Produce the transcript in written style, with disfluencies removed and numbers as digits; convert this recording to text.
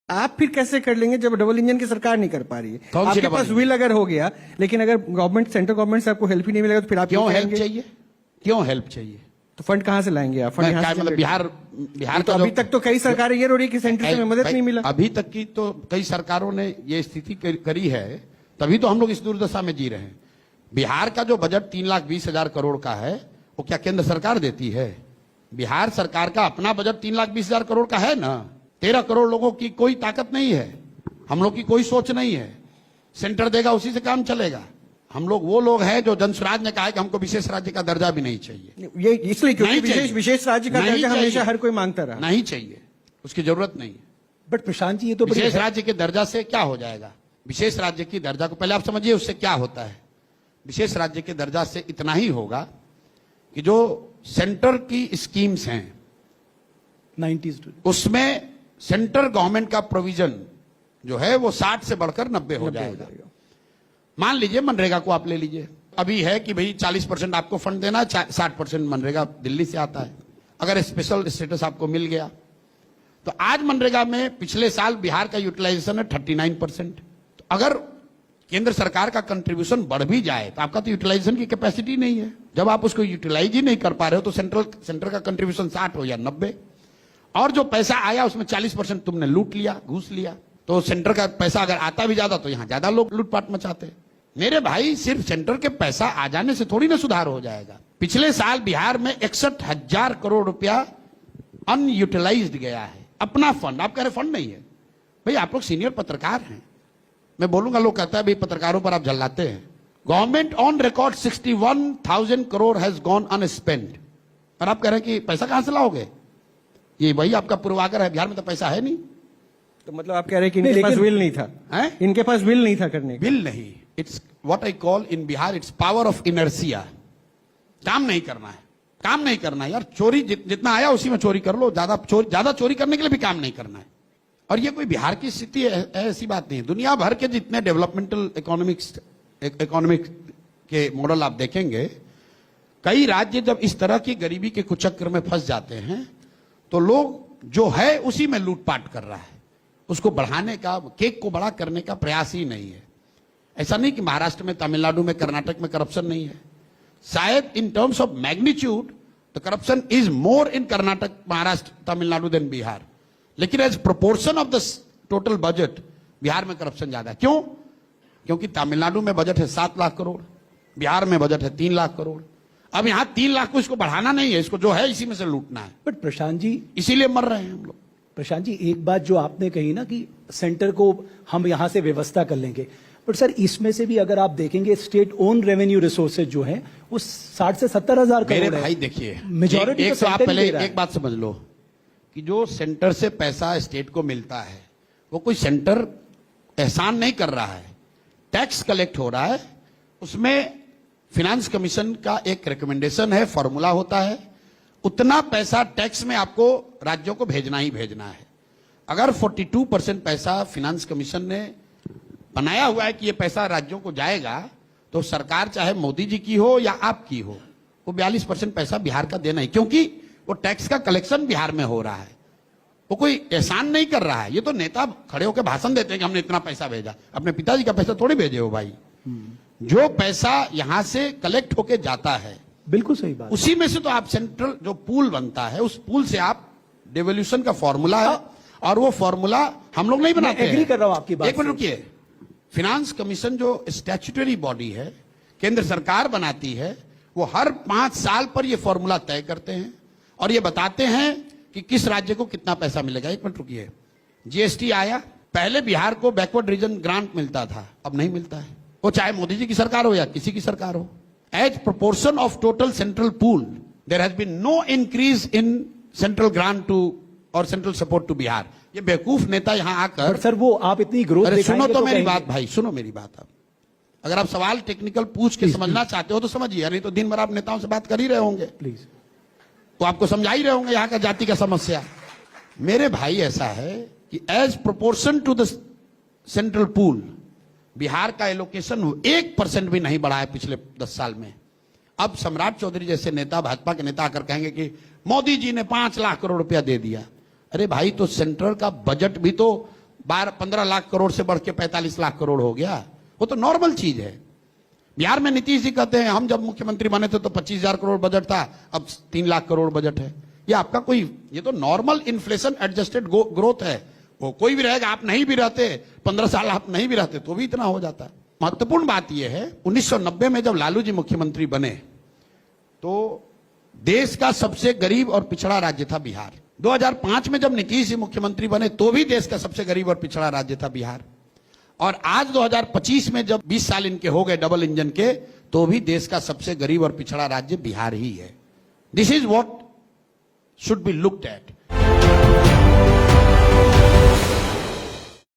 आप फिर कैसे कर लेंगे जब डबल इंजन की सरकार नहीं कर पा रही है? कौन सी आपके डबल पास इंजन? व्हील अगर हो गया, लेकिन अगर गवर्नमेंट, सेंट्रल गवर्नमेंट से आपको हेल्प ही नहीं मिलेगा तो फिर आप क्यों हेल्प कहेंगे? चाहिए? क्यों हेल्प चाहिए? तो फंड कहां से लाएंगे आप? फंड मैं यहाँ क्या से मतलब generate बिहार तो का अभी तक तो कई सरकारें ये रो रही कि सेंटर से मदद नहीं मिला। अभी तक की तो कई सरकारों ने ये स्थिति करी है, तभी तो हम लोग इस दुर्दशा में जी रहे हैं। बिहार का जो बजट 3,20,000 करोड़ का है, वो क्या केंद्र सरकार देती है? बिहार सरकार का अपना बजट 3,20,000 करोड़ का है ना। 13 करोड़ लोगों की कोई ताकत नहीं है, हम लोग की कोई सोच नहीं है। सेंटर देगा, उसी से काम चलेगा। हम लोग वो लोग हैं जो जनसुराज ने कहा है कि हमको विशेष राज्य का दर्जा भी नहीं चाहिए। ये इसलिए क्योंकि नहीं चाहिए। विशेष राज्य का नहीं दर्जा हमेशा चाहिए। हर कोई मांगता रहा। नहीं चाहिए, उसकी जरूरत नहीं है। बट प्रशांत जी, ये तो विशेष राज्य के दर्जा से क्या हो जाएगा? विशेष राज्य की दर्जा को पहले आप समझिए, उससे क्या होता है। विशेष राज्य के दर्जा से इतना ही होगा कि जो सेंटर की स्कीम्स हैं 90s उसमें सेंट्रल गवर्नमेंट का प्रोविजन जो है वो 60 से बढ़कर 90 हो जाएगा। मान लीजिए मनरेगा को आप ले लीजिए, अभी है कि भाई 40% आपको फंड देना, 60% मनरेगा दिल्ली से आता है। अगर स्पेशल स्टेटस आपको मिल गया तो आज मनरेगा में पिछले साल बिहार का यूटिलाइजेशन है 39%। तो अगर केंद्र सरकार का कंट्रीब्यूशन बढ़ भी जाए तो आपका तो यूटिलाइजेशन की कैपेसिटी नहीं है। जब आप उसको यूटिलाइज ही नहीं कर पा रहे हो तो सेंट्रल का कंट्रीब्यूशन 60 हो या 90, और जो पैसा आया उसमें 40% तुमने लूट लिया, घूस लिया। तो सेंटर का पैसा अगर आता भी ज्यादा तो यहां ज्यादा लोग लूटपाट मचाते। मेरे भाई, सिर्फ सेंटर के पैसा आ जाने से थोड़ी ना सुधार हो जाएगा। पिछले साल बिहार में 61,000 करोड़ रुपया अनयूटिलाइज्ड गया है, अपना फंड। आप कह रहे फंड नहीं है? भाई आप लोग सीनियर पत्रकार हैं, मैं बोलूंगा, लोग कहता है भाई पत्रकारों पर आप झल्लाते हैं। Government on record 61,000 crore has gone unspent, और आप कह रहे हैं कि पैसा कहां से लाओगे? ये वही आपका पूर्वाग्रह है, बिहार में तो पैसा है नहीं। तो मतलब आप कह रहे हैं कि इनके पास विल नहीं था? हैं? इनके पास विल नहीं था करने का? विल नहीं, it's what I call in Bihar it's power of inertia. काम नहीं करना है, काम नहीं करना है यार। चोरी जितना आया उसी में चोरी कर लो, ज्यादा चोरी करने के लिए भी काम नहीं करना है। और ये कोई बिहार की स्थिति है ऐसी बात नहीं है। दुनिया भर के जितने डेवलपमेंटल इकोनॉमिक के मॉडल आप देखेंगे, कई राज्य जब इस तरह की गरीबी के कुचक्र में फंस जाते हैं तो लोग जो है उसी में लूटपाट कर रहा है, उसको बढ़ाने का, केक को बड़ा करने का प्रयास ही नहीं है। ऐसा नहीं कि महाराष्ट्र में, तमिलनाडु में, कर्नाटक में करप्शन नहीं है। शायद in terms of magnitude the corruption is more in Karnataka, Maharashtra, Tamil Nadu than Bihar, लेकिन as proportion of the total budget Bihar में करप्शन ज्यादा है। क्यों? क्योंकि तमिलनाडु में बजट है 7 लाख करोड़, बिहार में बजट है 3 लाख करोड़। अब यहां 3 लाख को इसको बढ़ाना नहीं है, इसको जो है इसी में से लूटना है। बट प्रशांत जी, इसीलिए मर रहे हैं हम लोग। प्रशांत जी, एक बात जो आपने कही ना कि सेंटर को हम यहां से व्यवस्था कर लेंगे, बट सर इसमें से भी अगर आप देखेंगे स्टेट ओन रेवेन्यू रिसोर्सेज जो है वो 60 से 70,000 करोड़ है। मेरे भाई देखिए, मेजॉरिटी एक तो आप पहले एक बात समझ लो कि जो सेंटर से पैसा स्टेट को मिलता है वो कोई सेंटर एहसान नहीं कर रहा है, टैक्स कलेक्ट हो रहा है। उसमें फिनेंस कमीशन का एक रिकमेंडेशन है, फॉर्मूला होता है, उतना पैसा टैक्स में आपको राज्यों को भेजना ही भेजना है। अगर 42% पैसा फिनेंस कमीशन ने बनाया हुआ है कि ये पैसा राज्यों को जाएगा, तो सरकार चाहे मोदी जी की हो या आपकी हो, वो 42% पैसा बिहार का देना है, क्योंकि वो टैक्स का कलेक्शन बिहार में हो रहा है। वो कोई एहसान नहीं कर रहा है। ये तो नेता खड़े होकर भाषण देते हैं कि हमने इतना पैसा भेजा, अपने पिताजी का पैसा थोड़ी भेजे हो भाई। जो पैसा यहां से कलेक्ट होके जाता है, बिल्कुल सही बात, उसी में से तो आप सेंट्रल जो पूल बनता है, उस पूल से आप डेवोल्यूशन का फॉर्मूला है, और वो फॉर्मूला हम लोग नहीं बनाते हैं। एग्री कर रहा हूं आपकी बात। एक मिनट रुकिए। फिनेंस कमीशन जो स्टैट्यूटरी बॉडी है, केंद्र सरकार बनाती है, वो हर 5 साल पर ये फॉर्मूला तय करते हैं और ये बताते हैं कि किस राज्य को कितना पैसा मिलेगा। एक मिनट रुकिए। जीएसटी आया, पहले बिहार को बैकवर्ड रीजन ग्रांट मिलता था, अब नहीं मिलता है। वो चाहे मोदी जी की सरकार हो या किसी की सरकार हो। As proportion of total central pool there has been no increase in central grant to और सेंट्रल सपोर्ट टू बिहार। ये बेवकूफ नेता यहां आकर, सर वो आप इतनी ग्रोथ, अरे सुनो तो मेरी बात भाई, सुनो मेरी बात। आप अगर आप सवाल टेक्निकल पूछ के समझना चाहते हो तो समझिए, नहीं तो दिन भर आप नेताओं से बात कर ही रहे होंगे, प्लीज, तो आपको समझा ही रहे होंगे यहाँ का जाति का समस्या। मेरे भाई ऐसा है कि as proportion to the central pool Bihar का एलोकेशन 1% भी नहीं बढ़ा है पिछले 10 साल में। अब सम्राट चौधरी जैसे नेता, भाजपा के नेता आकर कहेंगे कि मोदी जी ने 5 लाख करोड़ रुपया दे दिया। अरे भाई, तो सेंट्रल का बजट भी तो 15 लाख करोड़ से बढ़ के 45 लाख करोड़ हो गया, वो तो नॉर्मल चीज है। बिहार में नीतीश जी कहते हैं हम जब मुख्यमंत्री बने थे तो 25,000 करोड़ बजट था, अब 3 लाख करोड़ बजट है। ये आपका कोई, ये तो नॉर्मल इन्फ्लेशन एडजस्टेड ग्रोथ है। वो कोई भी रहेगा, आप नहीं भी रहते 15 साल आप नहीं भी रहते तो भी इतना हो जाता है। महत्वपूर्ण बात यह है 1990 में जब लालू जी मुख्यमंत्री बने तो देश का सबसे गरीब और पिछड़ा राज्य था बिहार। 2005 में जब नीतीश जी मुख्यमंत्री बने तो भी देश का सबसे गरीब और पिछड़ा राज्य था बिहार। और आज 2025 में जब 20 साल इनके हो गए डबल इंजन के, तो भी देश का सबसे गरीब और पिछड़ा राज्य बिहार ही है। This is what should be looked at.